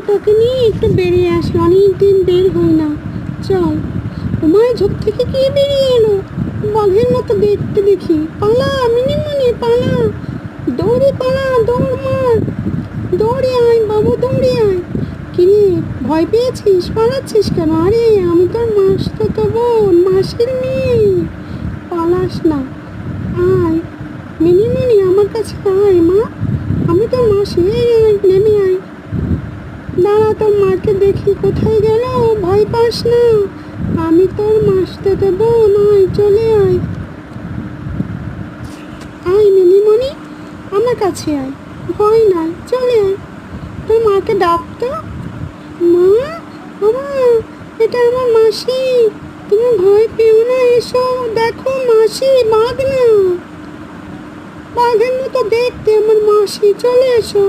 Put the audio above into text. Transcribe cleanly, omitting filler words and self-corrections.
তোকে নিয়ে একটু বেরিয়ে আসি, অনেকদিন বের হই না। চল। তোমার ঝোপ থেকে কি বেরিয়ে এলো? বাঘের মতো দেখতে দেখি। পালা মিনিমনি পালা, দৌড়ে পালা, দৌড় মার, দৌড়ে আয় বাবু, দৌড়ে আয়। কিরে, ভয় পেয়েছিস? পালাচ্ছিস কেন? আরে আমি তোর মাসতুতো বোন, মাসির মেয়ে। পালাস না, আয় মিনিমনি আমার কাছে আয় মা, আমি তোর মাসি। এই আয়, নেমে আয়। দাঁড়া, তোর মাকে দেখি কোথায় গেল। ভয় পাস না, আমি তোর মাসতুতো বোন। আয়, চলে আয়। আয় মিনিমনি, আমার কাছে আয়, ভয় নাই, চলে আয়। তোর মাকে ডাক তো। মা, বাবা, এটা আমার মাসি। তুমি ভয় পেও না, এসো। দেখো মাসি, বাঘ না, বাঘের মতো দেখতে আমার মাসি। চলে এসো।